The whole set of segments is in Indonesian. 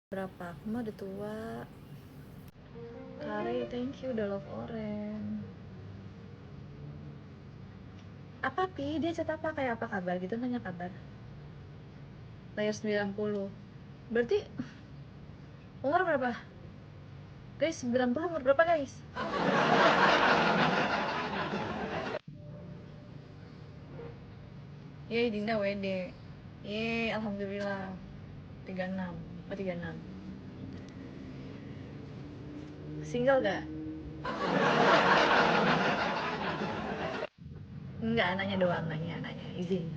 Berapa? Aku mah udah tua. Kari, thank you udah love oren. Apa Pi? Dia chat apa? Kayak apa kabar gitu, nanya kabar. Layar 90. Berarti umur berapa? Guys, 90 umur berapa guys? Yeay, Dinda WD. Yeay, alhamdulillah. 36. Oh, 36. Single gak? Enggak, nanya doang, nanya. Izin.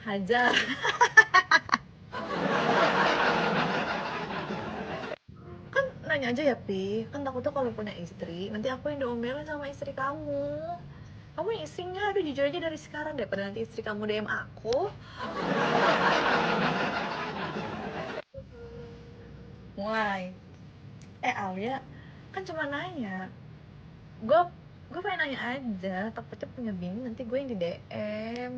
Hajar. Kan nanya aja ya Pi, kan takutnya kalau punya istri nanti aku yang diomelin sama istri kamu. Kamu isi nggak? Aduh jujur aja dari sekarang daripada nanti istri kamu DM aku. Mulai. Alia, kan cuma nanya. Gue pengen nanya aja, takutnya punya bini nanti gue yang di DM.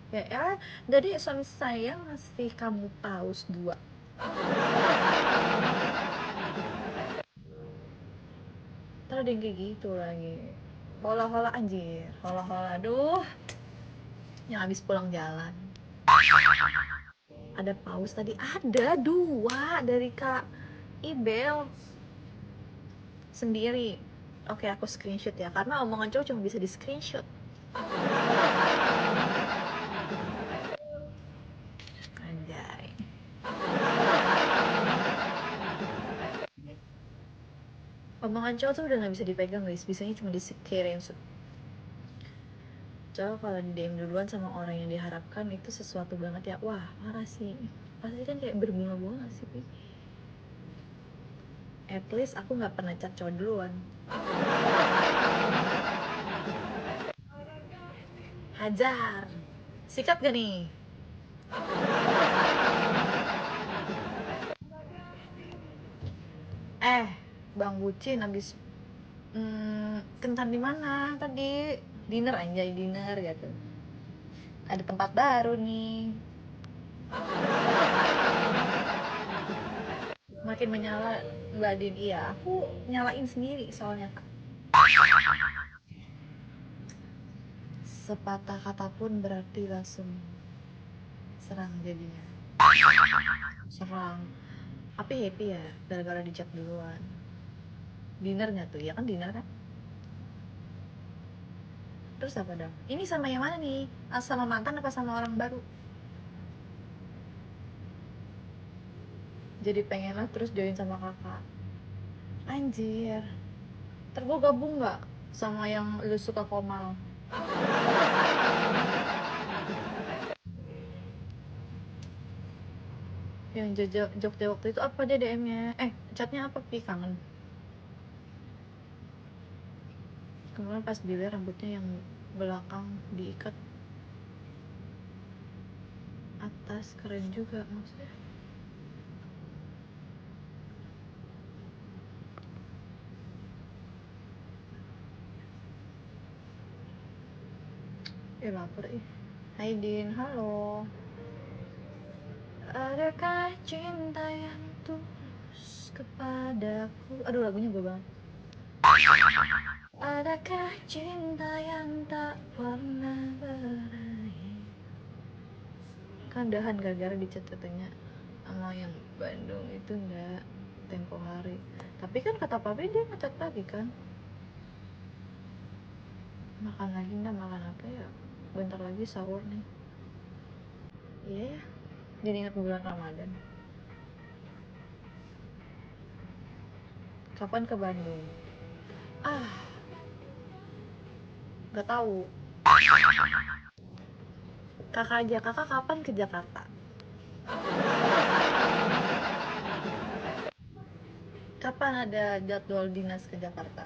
Ya, jadi suami saya ngasih kamu paus 2. Ntar ada yang kayak gitu lagi. Hola-hola anjir, hola-hola. Aduh, yang habis pulang jalan. Ada paus tadi, ada 2 dari Kak Ibel sendiri. Oke, aku screenshot ya, karena omongan cowok cuma bisa di screenshot. Anjay. Omongan cowok tuh udah gak bisa dipegang guys, bisanya cuma di screenshot. Cowok kalau di DM duluan sama orang yang diharapkan itu sesuatu banget ya. Wah, parah sih. Pasti kan kayak berbunga-bunga sih, Pi. At least aku gak pernah chat cowok duluan. Hajar. Sikat gak nih? Bang Bucin abis kencan di mana tadi? Dinner anjay, dinner gitu. Ada tempat baru nih. Makin menyala Mbak Din. Iya, aku nyalain sendiri soalnya Kak. Sepatah kata pun berarti langsung serang jadinya. Serang. Tapi happy ya gara-gara di chat duluan. Dinner nggak tuh? Ya kan dinner kan? Terus apa dong? Ini sama yang mana nih? Sama mantan apa sama orang baru? Jadi pengen lah terus join sama kakak. Anjir. Ntar gue gabung nggak sama yang lu suka komal? Yang Jogja waktu itu apa dia DM-nya? Chatnya apa Pi? Kangen. Kemarin pas bilir rambutnya yang belakang diikat atas, keren juga maksudnya. Lapar ih. Hai Din, halo. Adakah cinta yang tulus kepadaku? Aduh lagunya gue banget. Adakah cinta yang tak pernah berakhir? Kan dahan gara-gara dicat katanya sama yang Bandung itu enggak tempo hari. Tapi kan kata Papi dia ngecat lagi kan. Makan lagi nggak, makan apa ya? Bentar lagi sahur nih. Iya ya, jadi ingat bulan Ramadan. Kapan ke Bandung? Ah, nggak tahu. Kakak aja, kakak kapan ke Jakarta? Kapan ada jadwal dinas ke Jakarta?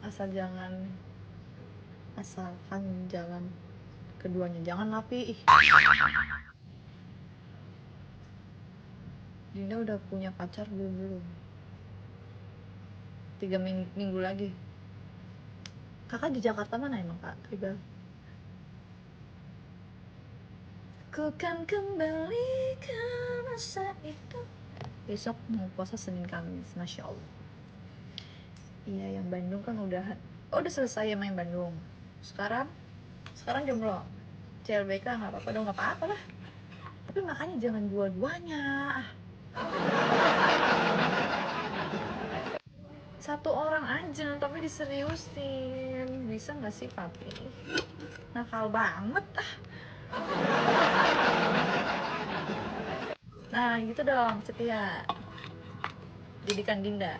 Asal jangan, asalkan jalan keduanya, jangan napi. Dinda udah punya pacar belum? 3 minggu lagi. Kakak di Jakarta mana emang kak? Tribal. Ku kan kembali ke masa itu. Besok mau puasa Senin Kamis, Masya Allah. Iya, yang Bandung kan udah selesai ya main Bandung. Sekarang jomblo. CLBK nggak apa-apa dong, nggak apa-apa lah. Tapi makanya jangan dua-duanya. Satu orang aja, tapi diseriusin. Bisa nggak sih papi? Nakal banget ah. Nah gitu dong, setia. Didikan Dinda.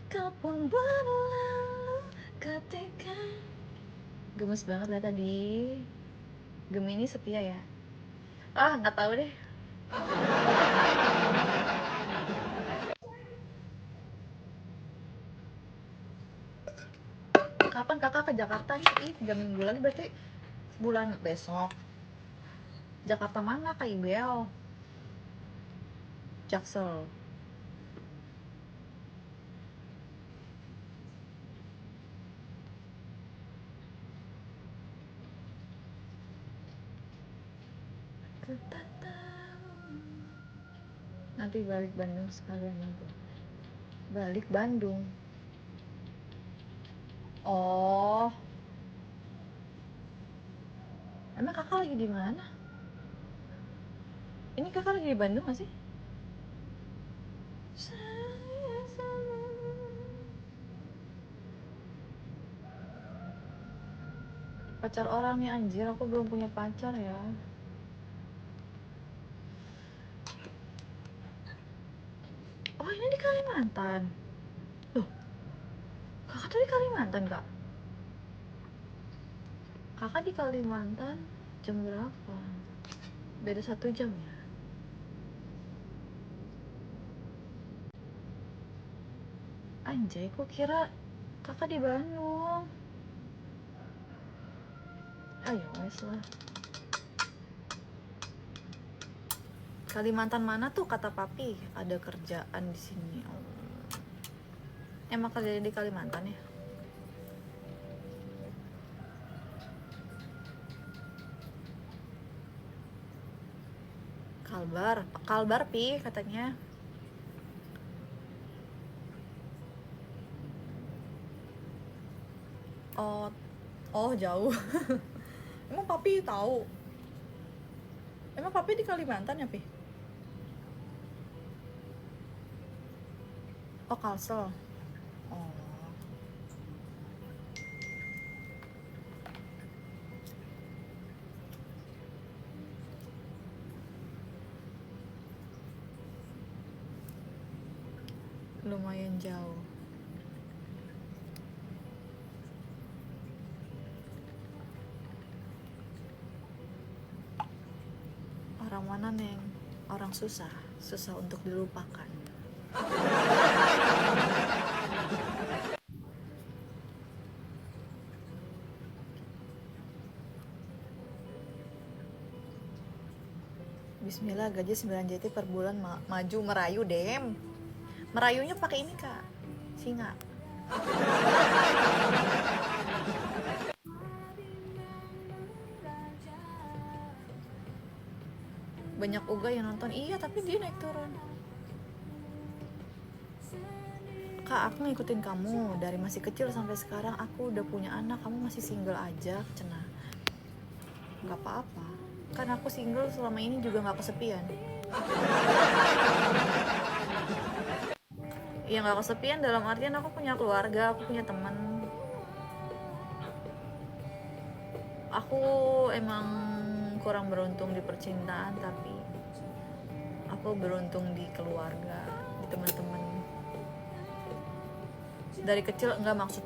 Kau pun berlalu ketika. Gemes banget lah tadi. Gemini setia ya? Ah nggak tahu deh. Kapan kakak ke Jakarta nih? 3 minggu lagi berarti bulan besok. Jakarta mana kak Ibel? Jaksel. Kita tahu. Nanti balik Bandung sekalian nanti. Balik Bandung. Oh, emang kakak lagi di mana? Ini kakak lagi di Bandung gak sih? Pacar orang nih anjir, aku belum punya pacar ya. Oh ini di Kalimantan. Loh, kakak tuh di Kalimantan kak? Kakak di Kalimantan jam berapa? Beda 1 jam ya? Anjay, aku kira kakak di Bandung. Ayo wes lah. Kalimantan mana tuh kata papi? Ada kerjaan di sini. Oh. Emang kerja di Kalimantan ya? Kalbar pi katanya. Oh, oh jauh. Emang papi tahu? Emang papi di Kalimantan ya pi? Oh Kalsel. Oh. Lumayan jauh. Orang mana neng? Orang susah untuk dilupakan. Bismillah, gaji 9 JT per bulan maju merayu dem. Merayunya pakai ini kak, singa. Banyak uga yang nonton. Iya tapi dia naik turun. Kak, aku ngikutin kamu dari masih kecil sampai sekarang. Aku udah punya anak, kamu masih single aja, cenah. Gak apa-apa, kan aku single selama ini juga gak kesepian. Ya gak kesepian dalam artian aku punya keluarga, aku punya teman. Aku emang kurang beruntung di percintaan, tapi aku beruntung di keluarga, di teman-teman. Dari kecil enggak, maksud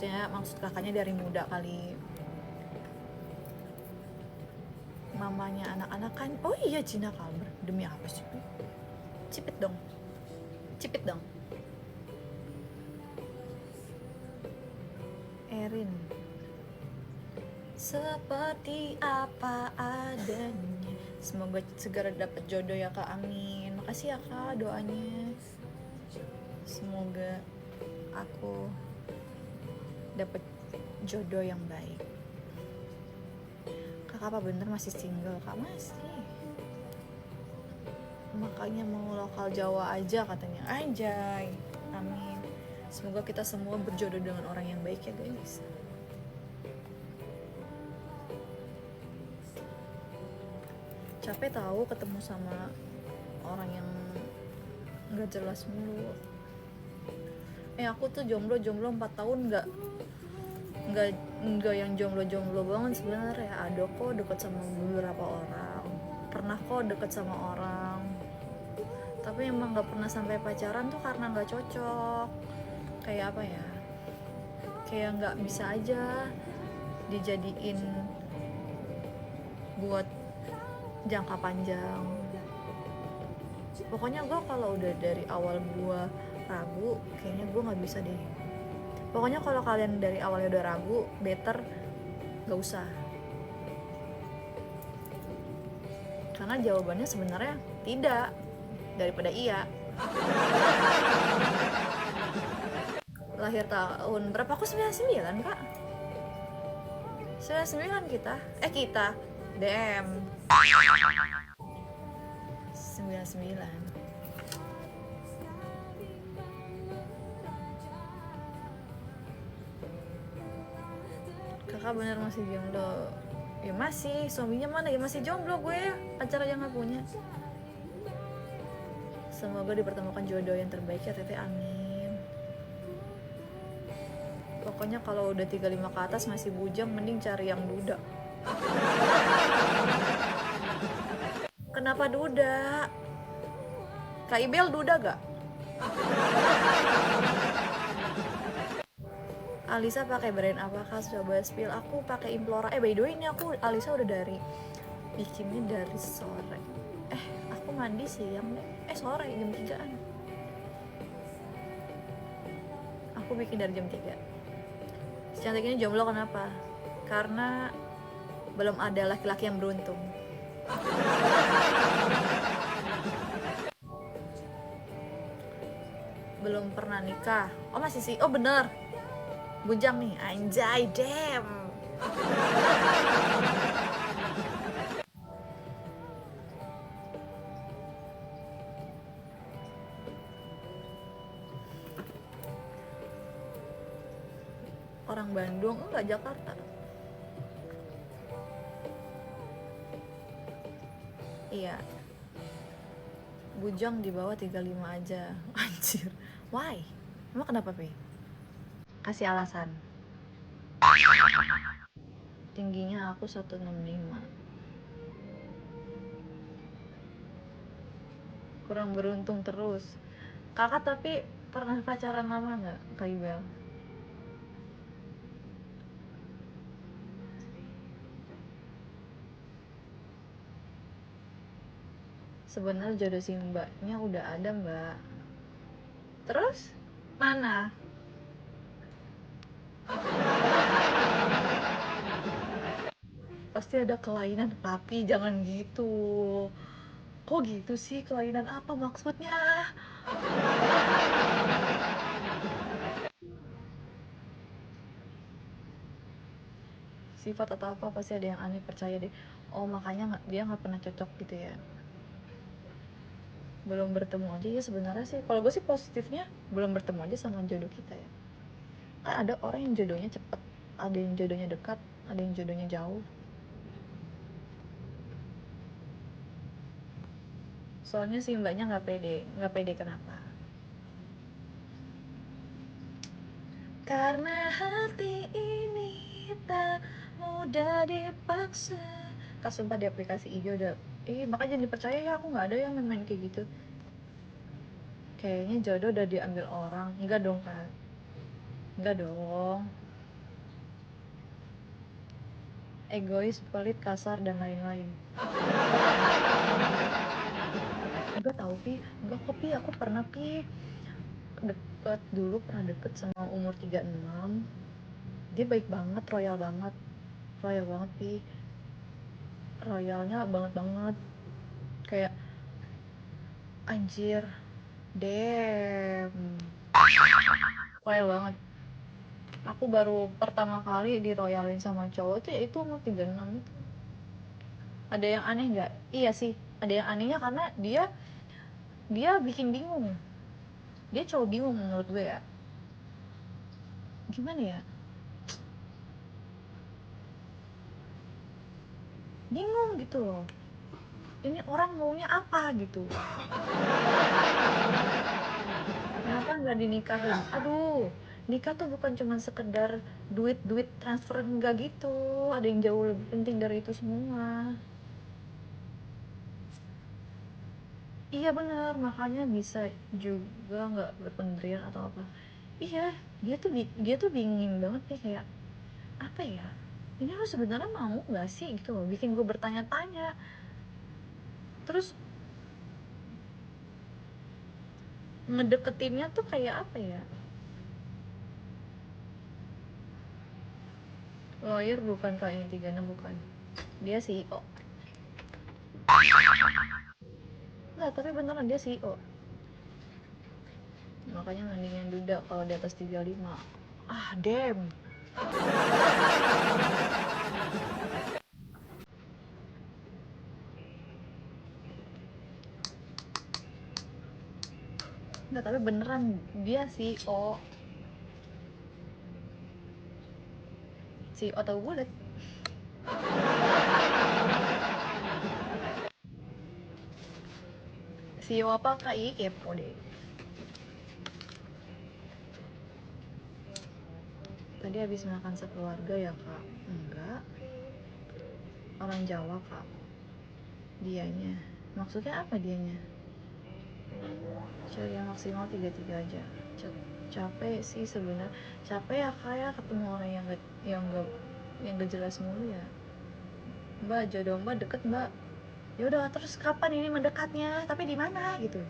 kakaknya dari muda kali. Mamanya anak-anak kan. Oh iya, Cina Kalber. Demi apa sih? Cipit dong. Erin. Seperti apa Semoga segera dapat jodoh ya Kak, amin. Makasih ya Kak doanya. Semoga aku dapat jodoh yang baik. Kakak apa bener masih single? Kak masih. Makanya mau lokal Jawa aja katanya. Anjay. Amin. Semoga kita semua berjodoh dengan orang yang baik ya guys. Capek tahu ketemu sama orang yang nggak jelas mulu. Aku tuh jomblo 4 tahun nggak yang jomblo banget sebenarnya. Ada kok deket sama beberapa orang, pernah kok deket sama orang, tapi emang nggak pernah sampai pacaran tuh karena nggak cocok. Kayak apa ya, kayak nggak bisa aja dijadiin buat jangka panjang. Pokoknya gue kalau udah dari awal gue ragu, kayaknya gue nggak bisa deh. Pokoknya kalau kalian dari awalnya udah ragu, better gak usah. Karena jawabannya sebenarnya tidak daripada iya. Lahir tahun berapa? Aku 99 Kak. 99 kita. Kita DM 99. Kakak bener masih jomblo? Ya masih, suaminya mana ya, masih jomblo gue, pacar aja gak punya. Semoga dipertemukan jodoh yang terbaik ya Tete, amin. Pokoknya kalau udah 35 ke atas masih bujang, mending cari yang duda. Kenapa duda? Kak Ibel duda gak? Alisa pakai brand apa Kak? Coba spill. Aku pakai Implora. By the way ini aku Alisa udah dari bikinnya dari sore. Aku mandi siang deh. Sore jam 3-an. Aku bikin dari jam 3. Secantik ini jomblo kenapa? Karena belum ada laki-laki yang beruntung. Belum pernah nikah. Oh masih sih. Oh bener. Bujang nih. Anjay, damn. Orang Bandung, enggak Jakarta. Iya. Bujang di bawah 35 aja. Anjir. Why? Emang kenapa, Pi? Kasih alasan. Tingginya aku 165. Kurang beruntung terus. Kakak tapi pernah pacaran lama nggak, Kak Ibel? Sebenarnya jodoh si mbaknya udah ada mbak. Terus mana? Pasti ada kelainan, tapi jangan gitu. Kok gitu sih, kelainan apa maksudnya? Sifat atau apa pasti ada yang aneh, percaya deh. Oh makanya dia nggak pernah cocok gitu ya. Belum bertemu aja ya sebenarnya sih. Kalau gue sih positifnya belum bertemu aja sama jodoh kita ya. Kan ada orang yang jodohnya cepet, ada yang jodohnya dekat, ada yang jodohnya jauh. Soalnya si mbaknya nggak pede kenapa? Karena hati ini tak mudah dipaksa. Kak sumpah di aplikasi hijau udah, makanya jangan dipercaya ya, aku nggak ada yang main kayak gitu. Kayaknya jodoh udah diambil orang. Enggak dong Kak, enggak dong. Egois, pelit, kasar dan lain-lain. Enggak tahu Pi, enggak kok Pi, aku pernah Pi pernah deket sama umur 36. Dia baik banget, royal banget Pi. royalnya banget banget, kayak anjir, damn, royal banget. Aku baru pertama kali diroyalin sama cowok tuh ya itu umur 36 itu. Ada yang aneh nggak? Iya sih, ada yang anehnya karena dia dia bikin bingung, dia cowok bingung menurut gue ya, gimana ya, bingung gitu loh, ini orang maunya apa gitu, kenapa nggak dinikahin. Aduh, nikah tuh bukan cuma sekedar duit duit transfer, enggak gitu, ada yang jauh lebih penting dari itu semua. Iya bener, makanya bisa juga nggak berpendirian atau apa. Iya, dia tuh dingin banget nih, kayak apa ya, ini lo sebenarnya mau nggak sih gitu loh, bikin gue bertanya-tanya. Terus ngedeketinnya tuh kayak apa ya, lawyer bukan kak, yang 36 bukan, dia CEO. Nggak, tapi beneran dia CEO, makanya mendingan duda kalau di atas 35. Ah damn. Nggak, tapi beneran dia CEO. CEO tahu bulat. CEO apa kak, iya kepo deh. Tadi habis makan sekeluarga ya kak? Enggak, orang Jawa kak. Dianya, maksudnya apa dianya? Cari yang maksimal 33 aja. Capek sih sebenarnya, capek ya kak ya, ketemu orang yang gak jelas mulu ya. Mbak, jodoh mbak deket mbak. Ya udah, terus kapan ini mendekatnya, tapi di mana gitu.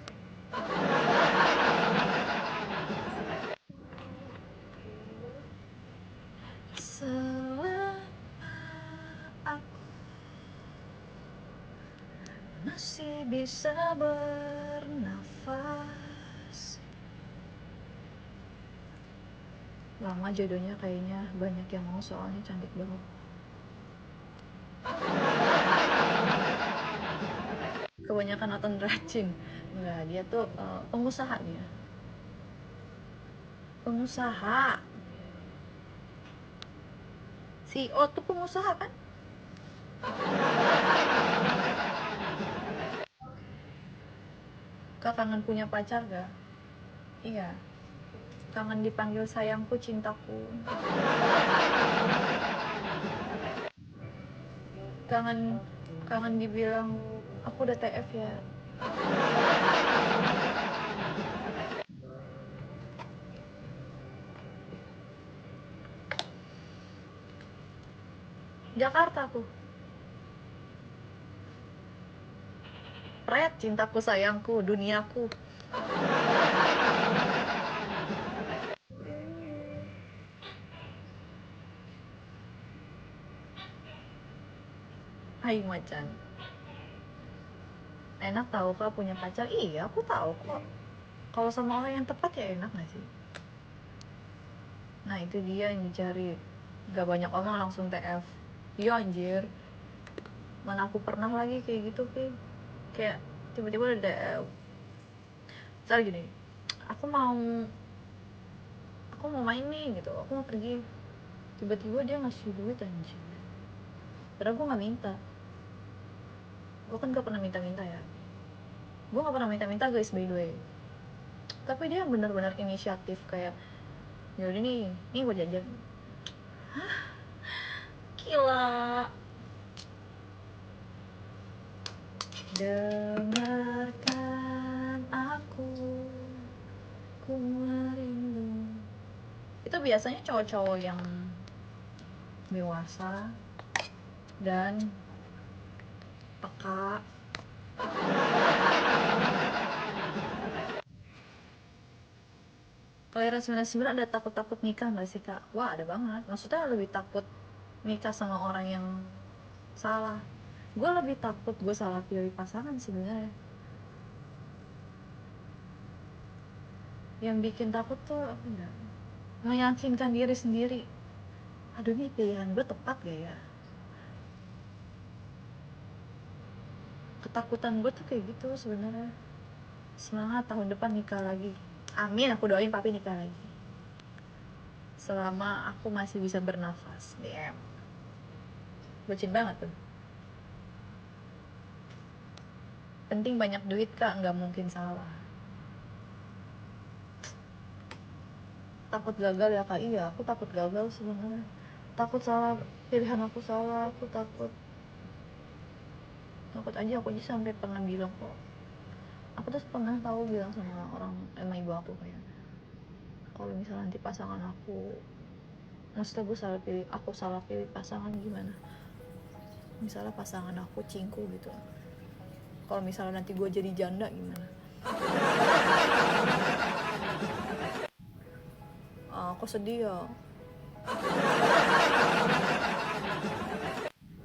Selama aku masih bisa bernafas, lama jodohnya kayaknya banyak yang mau, soalnya cantik banget. Kebanyakan nonton racun. Enggak, dia tuh pengusaha, dia pengusaha. CEO tuh pengusaha kan. Kak kangen punya pacar gak? Iya, kangen dipanggil sayangku, cintaku. Kangen, kangen dibilang aku udah TF ya. Jakarta aku. Pret, cintaku, sayangku, duniaku. Hai macan. Enak tahu kak punya pacar. Iya, aku tahu kok. Kalau sama orang yang tepat ya enak gak sih? Nah itu dia yang dicari. Gak banyak orang langsung TF. Iya anjir. Mana aku pernah lagi kayak gitu kayak tiba-tiba udah DM. Misalnya gini, aku mau aku mau main nih gitu, aku mau pergi, tiba-tiba dia ngasih duit anjir, padahal gue nggak minta. Gue kan gak pernah minta-minta ya, gue gak pernah minta-minta guys by the way, tapi dia benar-benar inisiatif, kayak yaudah nih gue jajan. Gila. Dengarkan aku, ku merindu. Itu biasanya cowok-cowok yang dewasa dan peka. Kelahiran 99 ada takut-takut nikah gak sih kak? Wah ada banget, maksudnya lebih takut nikah sama orang yang salah. Gue lebih takut gue salah pilih pasangan sebenarnya. Yang bikin takut tuh apa ya, meyakinkan diri sendiri, aduh ini pilihan gue tepat gak ya. Ketakutan gue tuh kayak gitu sebenarnya. Semangat tahun depan nikah lagi, amin, aku doain papi nikah lagi selama aku masih bisa bernafas. DM bucin banget tuh. Penting banyak duit kak, nggak mungkin salah. Takut gagal ya kak, iya aku takut gagal sebenarnya. Takut salah pilihan, aku salah, aku takut aja. Aku aja sampai pernah bilang kok, aku tuh pernah tahu bilang sama orang, emang ibu aku kayak, kalau misalnya nanti pasangan aku, maksudnya gue salah pilih, aku salah pilih pasangan gimana, misalnya pasangan aku cingku gitu, kalau misalnya nanti gue jadi janda gimana. Aku sedih ya.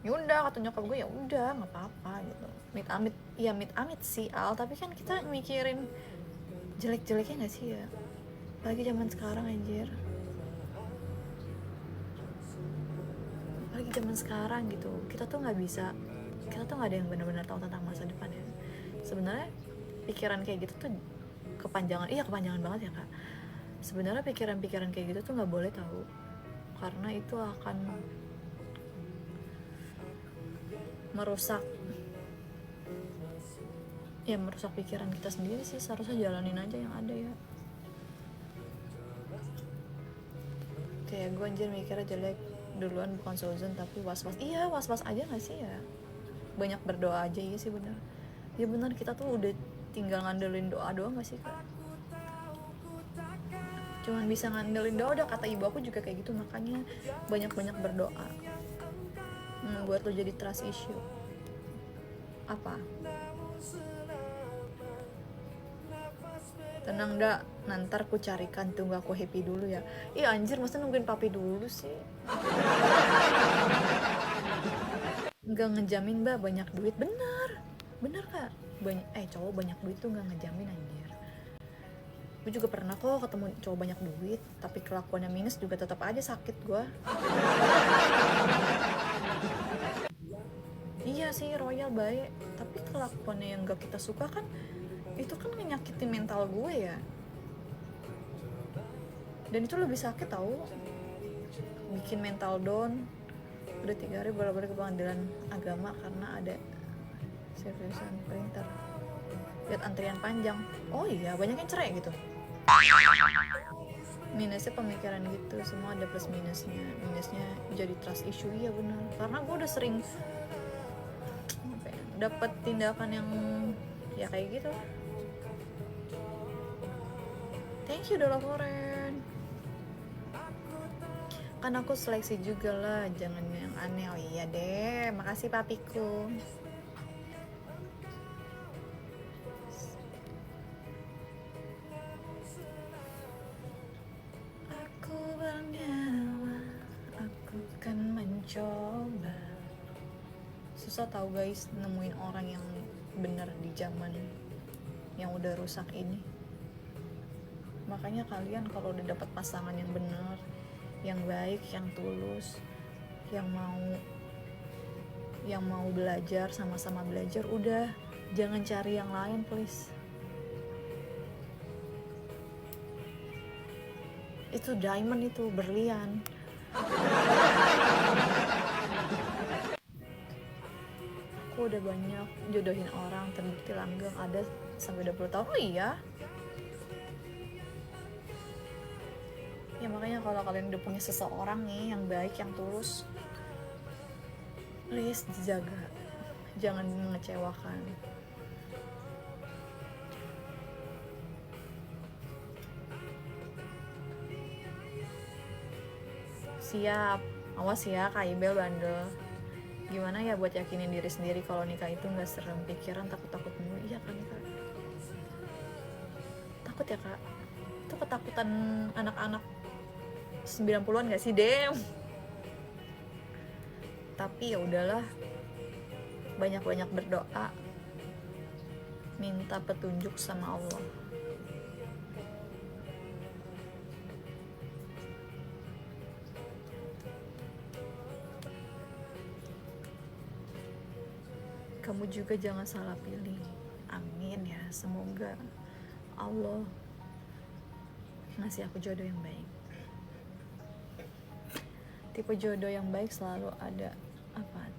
Ya udah, kata nyokap gue, ya udah nggak apa-apa gitu. Amit-amit, ya amit-amit sih Al, tapi kan kita mikirin jelek-jeleknya nggak sih ya, apalagi zaman sekarang anjir, apalagi zaman sekarang gitu. Kita tuh nggak ada yang benar-benar tahu tentang masa depan ya. Sebenarnya pikiran kayak gitu tuh kepanjangan banget ya kak. Sebenarnya pikiran-pikiran kayak gitu tuh nggak boleh tahu, karena itu akan merusak pikiran kita sendiri sih. Seharusnya jalanin aja yang ada ya. Kayak gue anjir mikirnya jelek duluan, bukan seuzon tapi was-was. Iya, was-was aja gak sih ya, banyak berdoa aja. Iya sih benar ya, benar, kita tuh udah tinggal ngandelin doa doang gak sih kak, cuman bisa ngandelin doa. Udah kata ibu aku juga kayak gitu, makanya banyak-banyak berdoa. Buat lo jadi trust issue apa, tenang dak, nantar ku carikan, tunggu aku happy dulu ya. Iya anjir, masa nungguin papi dulu sih. Nggak ngejamin mbak banyak duit, bener kak. Cowok banyak duit tuh nggak ngejamin anjir. Gue juga pernah kok ketemu cowok banyak duit tapi kelakuannya minus, juga tetap aja sakit gue. Iya sih, royal baik, tapi kelakuannya yang gak kita suka kan, itu kan nyakitin mental gue ya, dan itu lebih sakit tau, bikin mental down. Udah 3 hari bolak-balik ke pengadilan agama karena ada servisan printer, lihat antrian panjang. Oh iya, banyak yang cerai gitu. Minusnya pemikiran gitu, semua ada plus minusnya. Minusnya jadi trust issue. Iya benar, karena gue udah sering dapat tindakan yang ya kayak gitu. Thank you udah laporan. Kan aku seleksi juga lah, jangan yang aneh. Oh iya deh, makasih papiku. Aku bernyawa, aku kan mencoba. Susah tahu guys nemuin orang yang benar di zaman yang udah rusak ini. Makanya kalian kalau udah dapat pasangan yang benar, yang baik, yang tulus, yang mau belajar, sama-sama belajar, udah jangan cari yang lain please. Itu diamond, itu berlian. Aku udah banyak jodohin orang, terbukti langgeng, ada sampai 20 tahun. Oh iya ya, makanya kalau kalian udah punya seseorang nih yang baik, yang tulus, please dijaga, jangan mengecewakan. Siap, awas ya Kak Ibel bandel. Gimana ya buat yakinin diri sendiri kalau nikah itu gak serem, pikiran takut-takut mulu. Iya kan Kak, takut ya Kak, itu ketakutan anak-anak 90-an gak sih, Dem? Tapi ya udahlah, banyak-banyak berdoa, minta petunjuk sama Allah. Kamu juga jangan salah pilih. Amin ya, semoga Allah ngasih aku jodoh yang baik. Tipe jodoh yang baik selalu ada.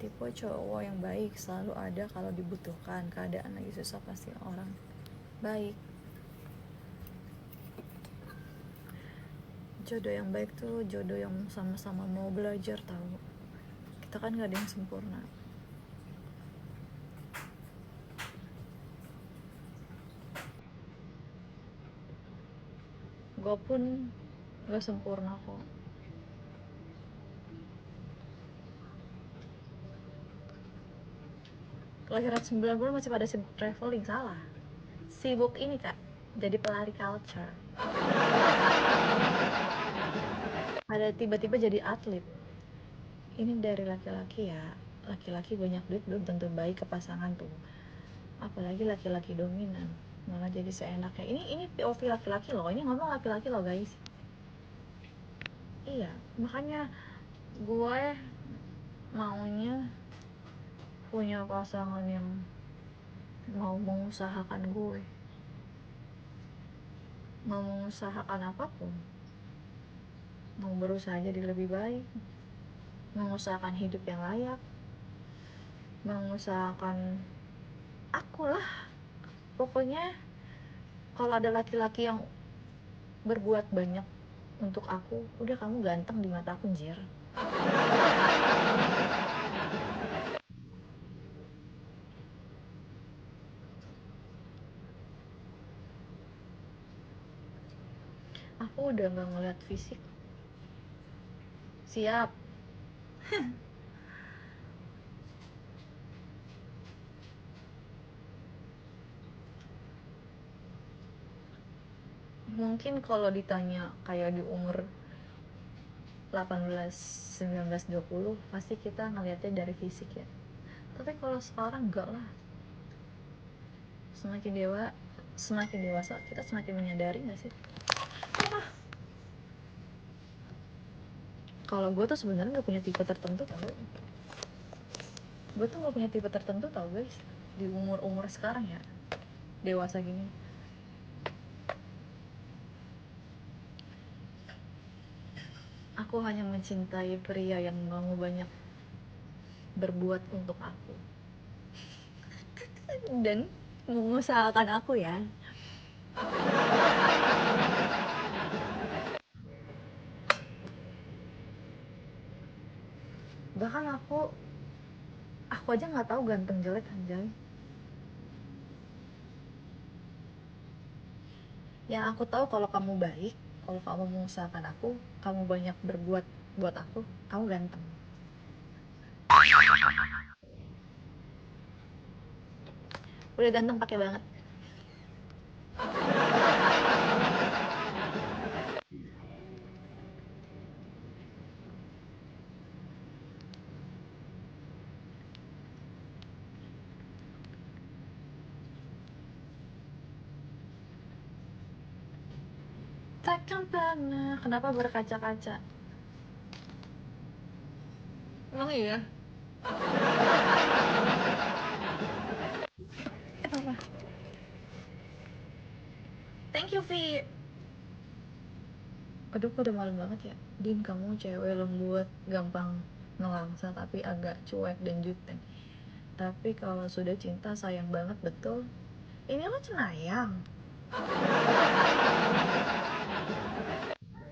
Tipe cowok yang baik selalu ada kalau dibutuhkan. Keadaan lagi susah pasti orang baik. Jodoh yang baik tuh jodoh yang sama-sama mau belajar, tahu. Kita kan gak ada yang sempurna. Gue pun gak sempurna kok. Kelahiran 90 masih pada sibuk traveling, salah. Sibuk ini kak, jadi pelari culture. Ada tiba-tiba jadi atlet. Ini dari laki-laki ya. Laki-laki banyak duit belum tentu baik ke pasangan tuh. Apalagi laki-laki dominan, malah jadi seenaknya. Ini POV laki-laki loh. Ini ngomong laki-laki loh guys. Iya, makanya gue maunya punya pasangan yang mau mengusahakan gue, mau mengusahakan apapun, mau berusaha jadi lebih baik, mengusahakan hidup yang layak, mengusahakan akulah. Pokoknya kalau ada laki-laki yang berbuat banyak untuk aku, udah kamu ganteng di mata aku, anjir. Aku udah gak ngeliat fisik. Siap. Mungkin kalau ditanya kayak di umur 18, 19, 20 pasti kita ngeliatnya dari fisik ya. Tapi kalau sekarang enggak lah. Semakin dewasa kita semakin menyadari gak sih? Kalau gue tuh sebenarnya gak punya tipe tertentu tau. Gue tuh gak punya tipe tertentu tau guys. Di umur sekarang ya, dewasa gini. Aku hanya mencintai pria yang mau banyak berbuat untuk aku dan mengusahakan aku ya. Bahkan aku aja nggak tahu ganteng jelek, anjay. Yang aku tahu kalau kamu baik, kalau kamu mengusahakan aku, kamu banyak berbuat buat aku, kamu ganteng. Udah ganteng pakai banget. Takkan pernah. Kenapa berkaca-kaca? Emang iya? Apa? Thank you, Vi. Aduh, kok udah malam banget ya. Din, kamu cewek lembut, gampang nelangsa tapi agak cuek dan jutek. Tapi kalau sudah cinta sayang banget, betul. Ini lo cenayang.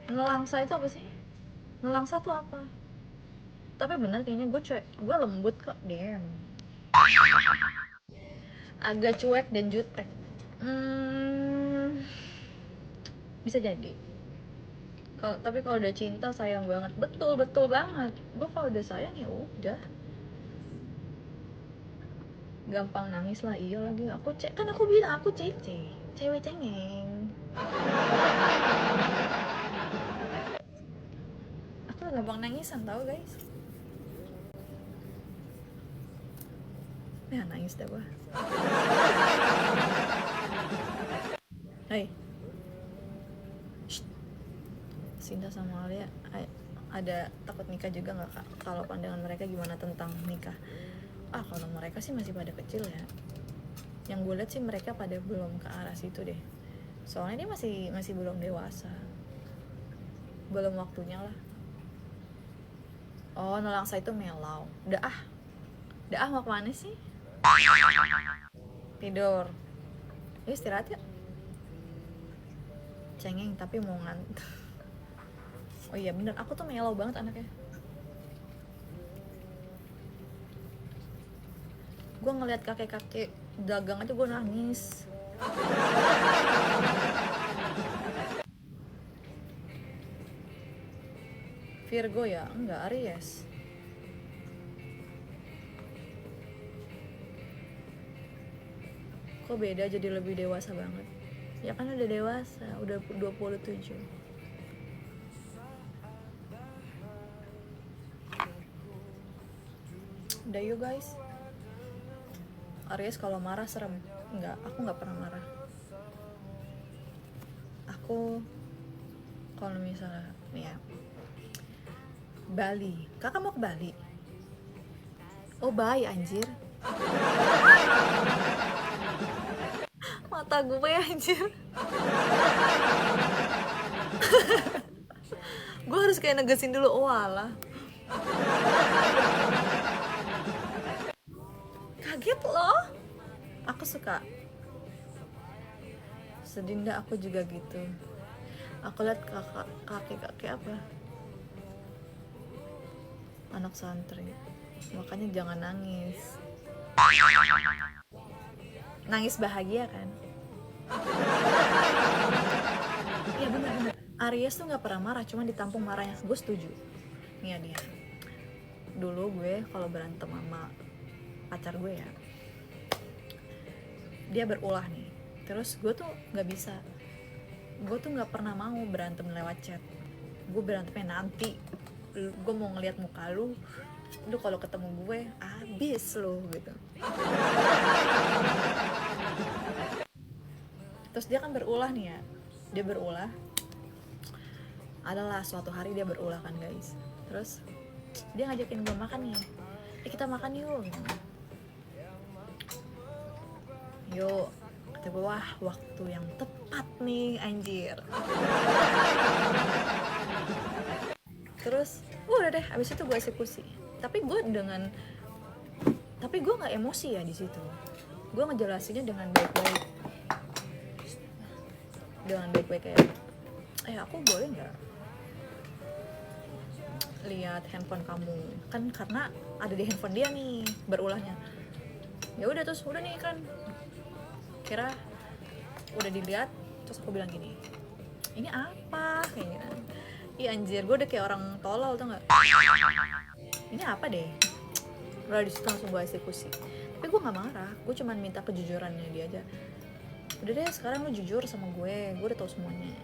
Nelangsa itu apa sih? Nelangsa tuh apa? Tapi bener kayaknya gue lembut kok, damn. Agak cuek dan jutek. Bisa jadi. Tapi kalau udah cinta sayang banget, betul banget. Gue kalau udah sayang ya udah. Gampang nangis lah, iya lagi. Kan aku bilang aku cece, cewek cengeng. Aku gampang nangisan tau guys. Ya nangis dah gue. Hai, Sinta sama Alia ada takut nikah juga nggak kak? Kalau pandangan mereka gimana tentang nikah? Kalau mereka sih masih pada kecil ya. Yang gue lihat sih mereka pada belum ke arah situ deh. Soalnya dia masih belum dewasa. Belum waktunya lah. Oh, Nolangsa itu melau. Udah mau kemana sih? Tidur. Ya istirahat ya. Cengeng tapi mau ngantuk. Oh iya bener, aku tuh melau banget anaknya. Gue ngeliat kakek-kakek dagang aja gue nangis. Virgo ya? Enggak, Aries. Kok beda jadi lebih dewasa banget? Ya kan udah dewasa, udah 27. Udah yuk guys. Aries kalau marah serem. Enggak, aku nggak pernah marah. Aku kalau misalnya ya Bali, kakak mau ke Bali? Oh bye anjir. Mata gue anjir. Gue harus kayak negesin dulu. Oh alah, kaget loh. Aku suka. Sedinda aku juga gitu. Aku lihat kakek apa, anak santri. Makanya jangan nangis. Nangis bahagia kan? Iya benar. Aries tuh nggak pernah marah, cuma ditampung marahnya. Gue setuju. Nih ya dia. Dulu gue kalau berantem sama pacar gue ya, dia berulah nih. Terus gue tuh nggak bisa. Gue tuh nggak pernah mau berantem lewat chat. Gue berantemnya nanti. Gue mau ngeliat muka lu kalau ketemu gue abis lo gitu. Terus dia kan berulah nih ya. Dia berulah. Adalah suatu hari dia berulah kan guys. Terus dia ngajakin gue makan nih. Kita makan yuk gitu. Yuk, kata gue, wah waktu yang tepat nih anjir. Terus udah deh, abis itu gue eksekusi. Tapi gue nggak emosi ya di situ. Gue ngejelasinnya dengan baik-baik. Kayak, aku boleh nggak lihat handphone kamu? Kan karena ada di handphone dia nih berulahnya. Ya udah, terus udah nih kan, kira udah dilihat. Terus aku bilang gini, ini apa? Kayak gitu. Ih anjir, gue udah kayak orang tolol tau nggak? Ini apa deh? Udah disitu langsung gue eksekusi. Tapi gue nggak marah, gue cuma minta kejujurannya dia aja. Udah deh, sekarang lu jujur sama gue udah tahu semuanya.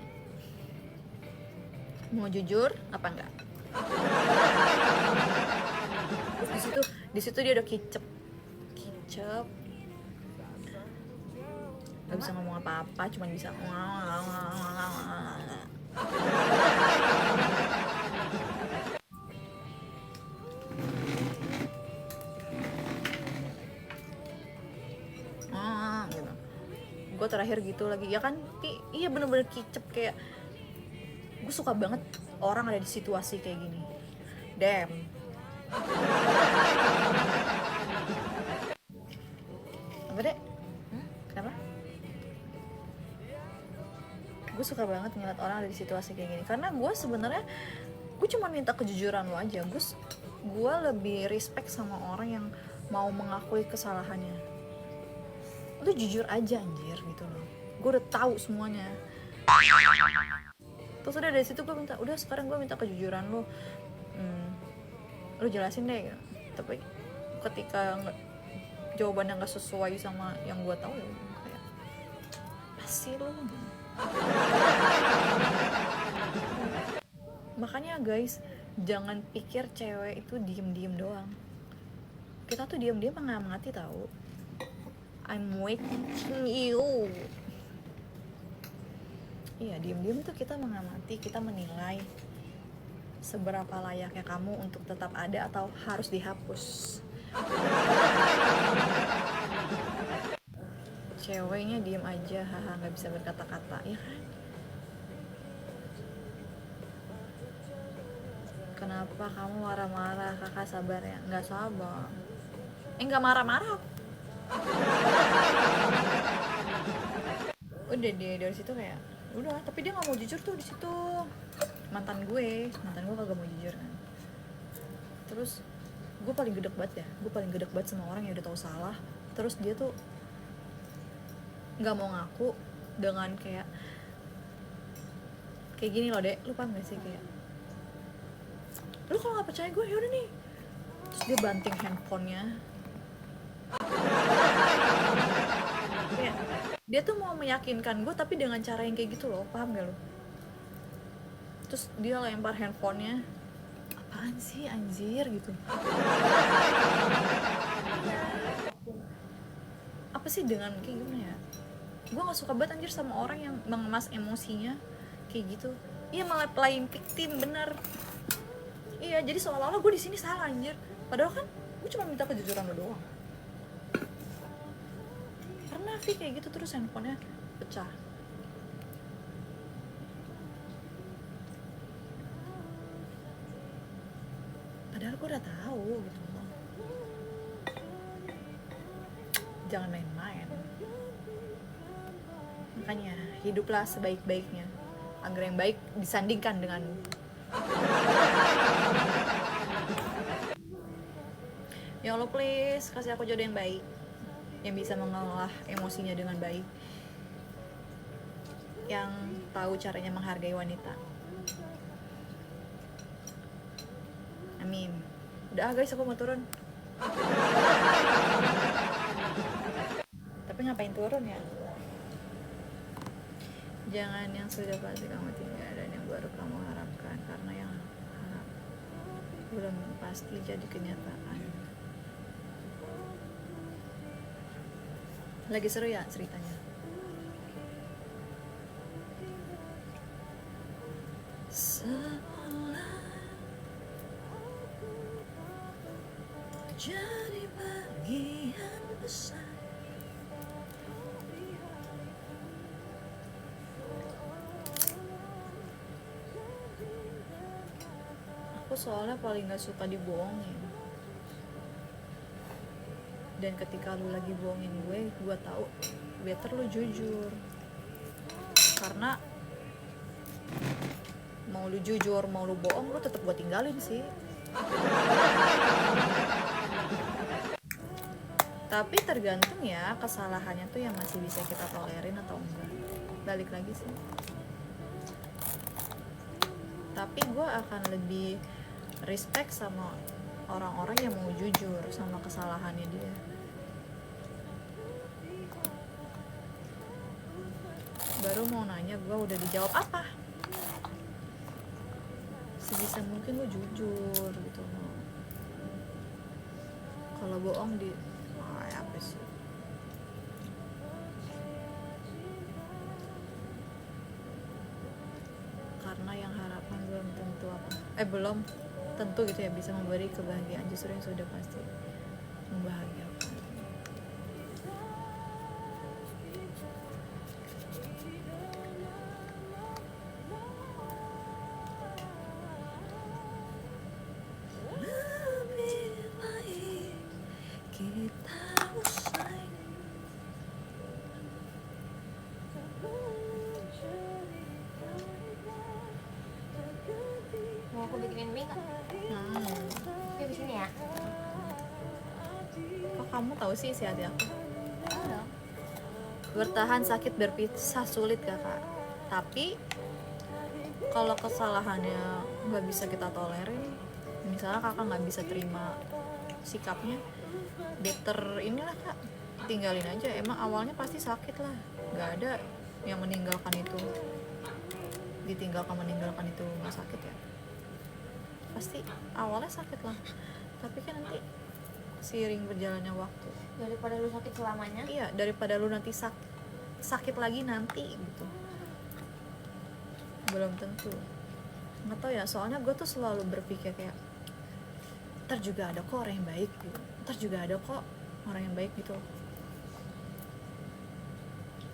Mau jujur apa enggak? Di situ dia udah kicep, nggak bisa ngomong apa-apa, cuma bisa gitu. Gue terakhir gitu lagi ya kan. Iya bener-bener kicep, kayak gue suka banget orang ada di situasi kayak gini. Damn. Apa deh? Kenapa? Gue suka banget ngeliat orang ada di situasi kayak gini, karena gue sebenarnya gue cuma minta kejujuran lo aja. Gue lebih respect sama orang yang mau mengakui kesalahannya. Lo jujur aja anjir gitu loh. Gue udah tahu semuanya. Terus udah dari situ gue minta, udah sekarang gue minta kejujuran lo. Lo jelasin deh gitu. Tapi ketika jawabannya nggak sesuai sama yang gue tahu, ya kayak pasti lo. Makanya guys, jangan pikir cewek itu diem doang. Kita tuh diam-diam mengamati tahu. I'm waiting you. Iya, diam-diam tuh kita mengamati, kita menilai seberapa layaknya kamu untuk tetap ada atau harus dihapus. Ceweknya diem aja, haha, nggak bisa berkata-kata, ya kan? Kenapa kamu marah-marah? Kakak sabar ya? Nggak sabar. Nggak marah-marah. Udah deh dari situ kayak, udah. Tapi dia nggak mau jujur tuh di situ. Mantan gue kagak mau jujur kan. Terus gue paling gedek banget sama orang yang udah tahu salah. Terus dia tuh nggak mau ngaku dengan kayak gini loh, Dek, lu paham gak sih, kayak lu kalau nggak percaya gue yaudah nih, terus dia banting handphonenya. Ya, dia tuh mau meyakinkan gue tapi dengan cara yang kayak gitu loh, paham gak lo? Terus dia lempar handphonenya, apaan sih anjir gitu. Apa sih dengan kayak gimana ya, gue nggak suka banget anjir sama orang yang mengemas emosinya kayak gitu. Iya, malah playing victim, bener. Iya, jadi seolah-olah gue di sini salah anjir. Padahal kan gue cuma minta kejujuran lo doang. Pernah Vi kayak gitu, terus handphonenya pecah. Padahal gue udah tahu gitu. Jangan main-main. Makanya hiduplah sebaik-baiknya agar yang baik disandingkan dengan ya Allah, please kasih aku jodoh yang baik, yang bisa mengolah emosinya dengan baik, yang tahu caranya menghargai wanita. Amin. Udah guys, aku mau turun. Tapi ngapain turun ya? Jangan yang sudah pasti kamu tinggal dan yang baru kamu harapkan, karena yang harap belum pasti jadi kenyataan. Lagi seru ya ceritanya. Seolah jadi bagian besar. Aku soalnya paling gak suka dibohongin. Dan ketika lu lagi bohongin gue tahu better lu jujur. Karena mau lu jujur, mau lu bohong, lu tetap gue tinggalin sih. Tapi tergantung ya kesalahannya tuh yang masih bisa kita tolerin atau enggak. Balik lagi sih. Tapi gue akan lebih respect sama orang-orang yang mau jujur sama kesalahannya dia. Baru mau nanya, gue udah dijawab apa? Sebisa mungkin gue jujur gitu. Kalau bohong di apa sih? Karena yang harapan belum tentu belum tentu gitu ya bisa memberi kebahagiaan, justru yang sudah pasti membahagiakan. Mau aku bikinin mie nggak? Ya di sini ya. Kok kamu tahu sih isi hati aku? Oh. Bertahan sakit, berpisah sulit kakak. Tapi kalau kesalahannya nggak bisa kita tolerin, misalnya kakak nggak bisa terima sikapnya, better inilah kak, tinggalin aja. Emang awalnya pasti sakit lah, nggak ada yang meninggalkan itu, meninggalkan itu nggak sakit ya, pasti awalnya sakit lah. Tapi kan nanti seiring berjalannya waktu. Daripada lu sakit selamanya. Iya, daripada lu nanti sakit lagi nanti gitu. Belum tentu. Nggak tahu ya, soalnya gue tuh selalu berpikir kayak ntar juga ada kok orang yang baik gitu, ntar juga ada kok orang yang baik gitu.